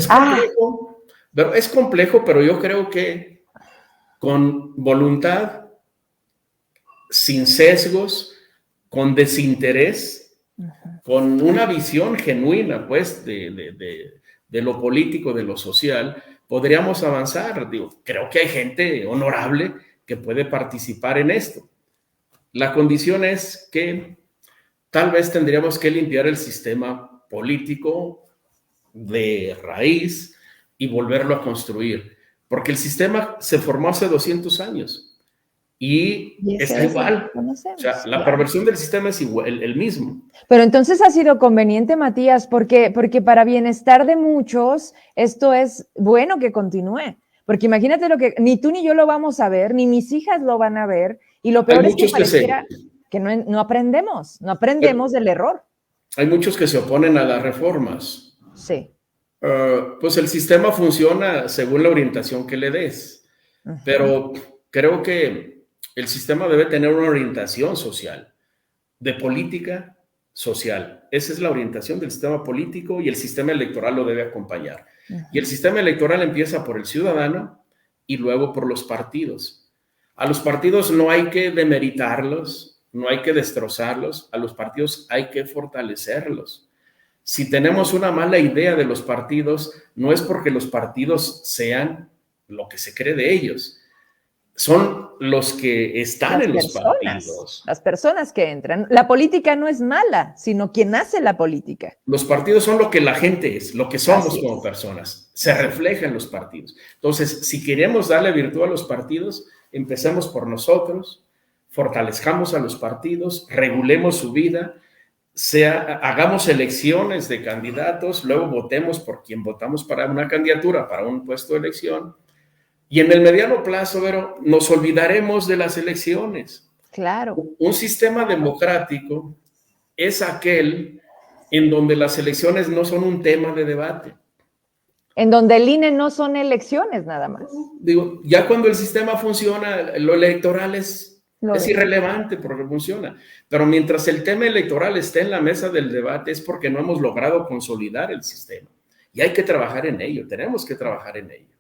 [SPEAKER 2] complejo, pero es complejo, pero yo creo que con voluntad, sin sesgos, con desinterés, con una visión genuina, pues, de lo político, de lo social, podríamos avanzar. Digo, creo que hay gente honorable que puede participar en esto. La condición es que tal vez tendríamos que limpiar el sistema político de raíz y volverlo a construir, porque el sistema se formó hace 200 años y está igual. O sea, la perversión del sistema es igual, el mismo.
[SPEAKER 1] Pero entonces ha sido conveniente, Matías, porque para bienestar de muchos esto es bueno que continúe, porque imagínate lo que ni tú ni yo lo vamos a ver, ni mis hijas lo van a ver, y lo peor es que pareciera que no aprendemos del error.
[SPEAKER 2] Hay muchos que se oponen a las reformas.
[SPEAKER 1] Sí.
[SPEAKER 2] Pues el sistema funciona según la orientación que le des, pero creo que el sistema debe tener una orientación social, de política social. Esa es la orientación del sistema político y el sistema electoral lo debe acompañar. Y el sistema electoral empieza por el ciudadano y luego por los partidos. A los partidos no hay que demeritarlos, no hay que destrozarlos, a los partidos hay que fortalecerlos. Si tenemos una mala idea de los partidos, no es porque los partidos sean lo que se cree de ellos. Son los que están en los partidos.
[SPEAKER 1] Las personas que entran. La política no es mala, sino quien hace la política.
[SPEAKER 2] Los partidos son lo que la gente es, lo que somos como personas. Se refleja en los partidos. Entonces, si queremos darle virtud a los partidos, empecemos por nosotros, fortalezcamos a los partidos, regulemos su vida, hagamos elecciones de candidatos, luego votemos por quien votamos para una candidatura, para un puesto de elección, y en el mediano plazo, Vero, nos olvidaremos de las elecciones.
[SPEAKER 1] Claro.
[SPEAKER 2] Un sistema democrático es aquel en donde las elecciones no son un tema de debate.
[SPEAKER 1] En donde el INE no son elecciones nada más.
[SPEAKER 2] Digo, ya cuando el sistema funciona, lo electoral es irrelevante porque funciona. Pero mientras el tema electoral esté en la mesa del debate es porque no hemos logrado consolidar el sistema. Y hay que trabajar en ello, tenemos que trabajar en ello.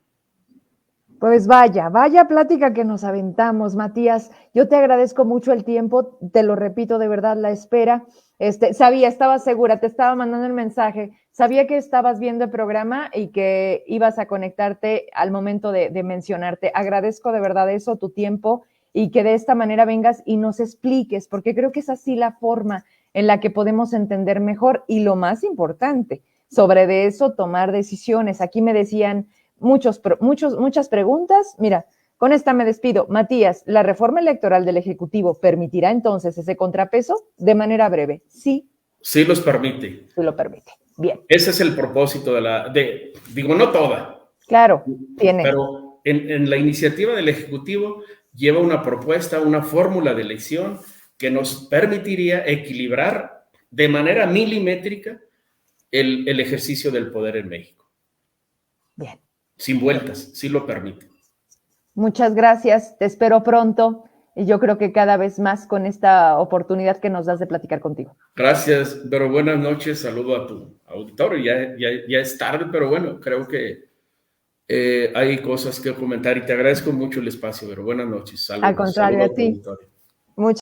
[SPEAKER 1] Pues vaya plática que nos aventamos, Matías. Yo te agradezco mucho el tiempo, te lo repito, de verdad, la espera. Estaba segura, te estaba mandando el mensaje, sabía que estabas viendo el programa y que ibas a conectarte al momento de mencionarte. Agradezco de verdad eso, tu tiempo, y que de esta manera vengas y nos expliques, porque creo que es así la forma en la que podemos entender mejor y lo más importante, sobre de eso tomar decisiones. Aquí me decían muchas preguntas. Mira, con esta me despido. Matías, ¿la reforma electoral del Ejecutivo permitirá entonces ese contrapeso? De manera breve, sí.
[SPEAKER 2] Sí los permite.
[SPEAKER 1] Sí lo permite. Bien.
[SPEAKER 2] Ese es el propósito digo, no toda.
[SPEAKER 1] Claro, tiene.
[SPEAKER 2] Pero en la iniciativa del Ejecutivo lleva una propuesta, una fórmula de elección que nos permitiría equilibrar de manera milimétrica el ejercicio del poder en México.
[SPEAKER 1] Bien.
[SPEAKER 2] Sin vueltas, sí lo permite.
[SPEAKER 1] Muchas gracias, te espero pronto y yo creo que cada vez más con esta oportunidad que nos das de platicar contigo.
[SPEAKER 2] Gracias, pero buenas noches, saludo a tu auditorio, ya es tarde, pero bueno, creo que hay cosas que comentar y te agradezco mucho el espacio, pero buenas noches. Saludos,
[SPEAKER 1] al contrario, a ti.